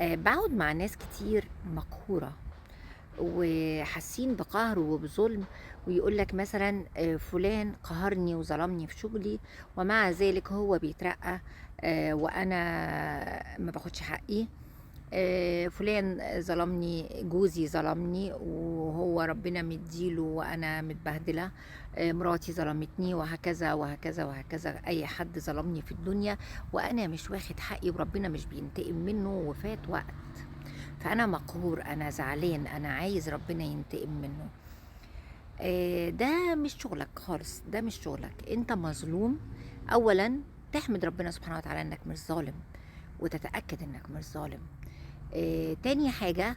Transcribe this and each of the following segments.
باقعد مع ناس كتير مقهورة، وحاسين بقهر وبظلم، ويقول لك مثلًا فلان قهرني وظلمني في شغلي، ومع ذلك هو بيترقى وأنا ما باخدش حقي. فلان ظلمني، جوزي ظلمني وهو ربنا مدّي له وأنا متبهدلة، مراتي ظلمتني وهكذا، وهكذا، وهكذا، أي حد ظلمني في الدنيا وأنا مش واخد حقي وربنا مش بينتقم منه وفات وقت. فأنا مقهور، أنا زعلان، أنا عايز ربنا ينتقم منه. ده مش شغلك خالص، ده مش شغلك، أنت مظلوم. أولًا تحمد ربنا سبحانه وتعالى إنك مش ظالم، وتتأكد إنك مش ظالم. تاني حاجة،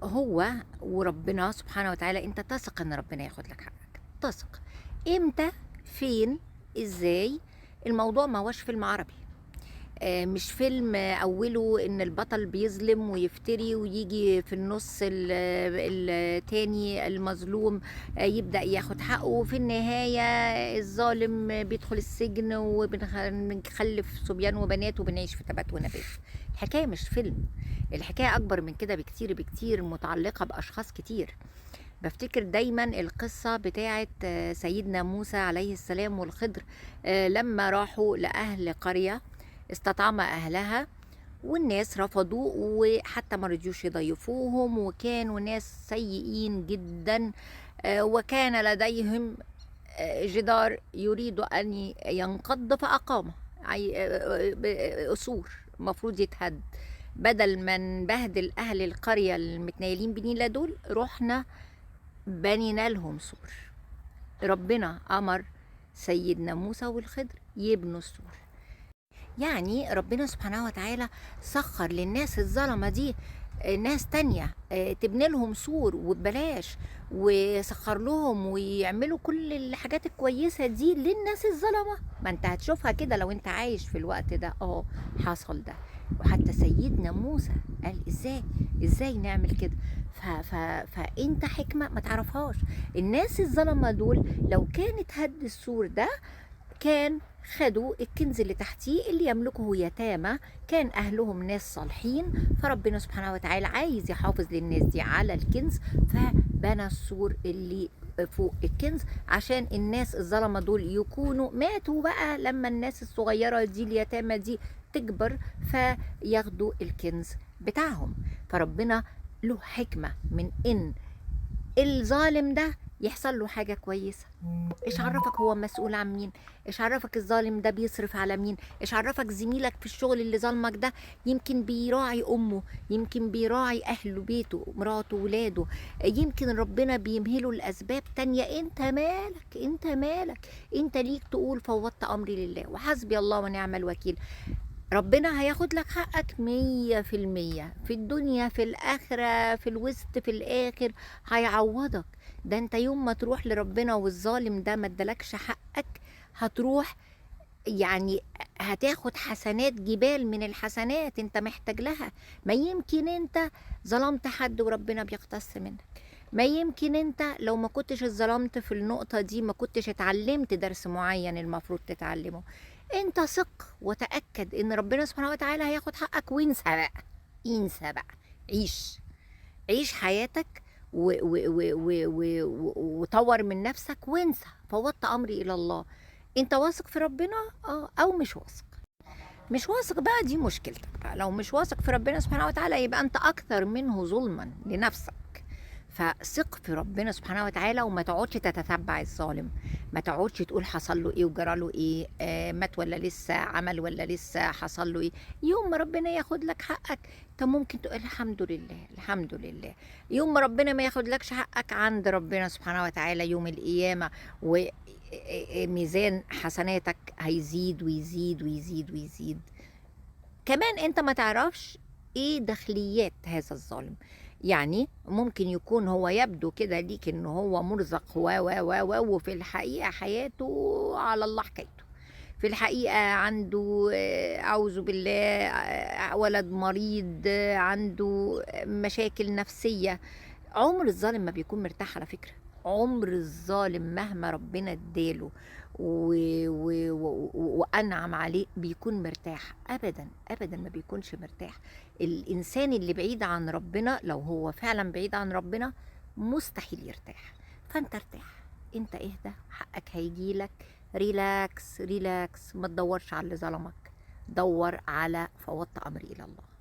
هو وربنا سبحانه وتعالى أنت تثق إن ربنا ياخد لك حقك، تثق. إمتى؟ فين؟ إزاي؟ الموضوع ما هوش فيلم عربي. مش فيلم أوله إن البطل بيظلم ويفتري ويجي في النص التاني المظلوم يبدأ ياخد حقه، وفي النهاية الظالم بيدخل السجن وبنخلف صبيان وبنات وبنعيش في تبات ونبات. الحكاية مش فيلم، الحكاية أكبر من كده بكتير بكتير، متعلقة بأشخاص كتير. بفتكر دايما القصة بتاعت سيدنا موسى عليه السلام والخضر، لما راحوا لأهل قرية استطعم أهلها، والناس رفضوا وحتى ما رضيوش يضيفوهم، وكانوا ناس سيئين جدا. وكان لديهم جدار يريد أن ينقض فأقامه. أسور مفروض يتهد. بدل ما نبهدل أهل القرية المتنيلين بنيلة دول، رحنا بنينا لهم سور. ربنا أمر سيدنا موسى والخضر يبنوا السور. يعني ربنا سبحانه وتعالى سخر للناس الظلمة دي ناس تانية تبني لهم سور وببلاش، وسخر لهم ويعملوا كل الحاجات الكويسة دي للناس الظلمة. ما انت هتشوفها كده لو انت عايش في الوقت ده. حصل ده. وحتى سيدنا موسى قال ازاي نعمل كده. فانت حكمة ما تعرفهاش. الناس الظلمة دول لو كانت هد السور ده، كان خدوا الكنز اللي تحتيه اللي يملكه يتامى، كان أهلهم ناس صالحين، فربنا سبحانه وتعالى عايز يحافظ للناس دي على الكنز، فبنى السور اللي فوق الكنز عشان الناس الظلمة دول يكونوا ماتوا بقى لما الناس الصغيرة دي اليتامى دي تكبر فياخدوا الكنز بتاعهم. فربنا له حكمة من إن الظالم ده يحصل له حاجة كويسة. ايش عرفك هو مسؤول عن مين؟ ايش عرفك الظالم ده بيصرف على مين؟ ايش عرفك زميلك في الشغل اللي ظلمك ده يمكن بيراعي امه، يمكن بيراعي اهله، بيته، مراته، ولاده، يمكن ربنا بيمهله الاسباب تانية. انت مالك؟ انت مالك؟ انت ليك تقول فوضت امري لله وحسبي الله ونعم الوكيل. ربنا هياخد لك حقك 100%، في الدنيا، في الآخرة، في الوسط، في الآخر هيعوضك. ده انت يوم ما تروح لربنا والظالم ده ما ادالكش حقك، هتروح يعني هتاخد حسنات، جبال من الحسنات انت محتاج لها. ما يمكن انت ظلمت حد وربنا بيقتص منك. ما يمكن انت لو ما كنتش اتظلمت في النقطة دي ما كنتش اتعلمت درس معين المفروض تتعلمه. انت ثق وتأكد ان ربنا سبحانه وتعالى هياخد حقك، وانسى بقى. انسى بقى. عيش. عيش حياتك وطور من نفسك وانسى. فوضت امري الى الله. انت واثق في ربنا او مش واثق؟ مش واثق بقى، دي مشكلتك بقى. لو مش واثق في ربنا سبحانه وتعالى يبقى انت اكثر منه ظلما لنفسك. فثق في ربنا سبحانه وتعالى وما تقعدش تتتبع الظالم. ما تقعدش تقول حصل له ايه وجرى له ايه، مات ولا لسه، عمل ولا لسه، حصل له ايه. يوم ما ربنا ياخد لك حقك انت ممكن تقول الحمد لله الحمد لله. يوم ما ربنا ما ياخد لكش حقك عند ربنا سبحانه وتعالى يوم القيامة، وميزان حسناتك هيزيد ويزيد ويزيد ويزيد. كمان انت ما تعرفش ايه داخليات هذا الظالم. يعني ممكن يكون هو يبدو كده ليك ان هو مرزق وفي الحقيقة حياته على الله حكايته. في الحقيقة عنده أعوذ بالله ولد مريض، عنده مشاكل نفسية. عمر الظالم ما بيكون مرتاح على فكرة. عمر الظالم مهما ربنا اداله وانعم عليه بيكون مرتاح؟ ابدا ابدا ما بيكونش مرتاح. الانسان اللي بعيد عن ربنا لو هو فعلا بعيد عن ربنا مستحيل يرتاح. فانت ارتاح، انت اهدى، حقك هيجيلك. ريلاكس ريلاكس، ما تدورش على اللي ظلمك، دور على فوضت امري الى الله.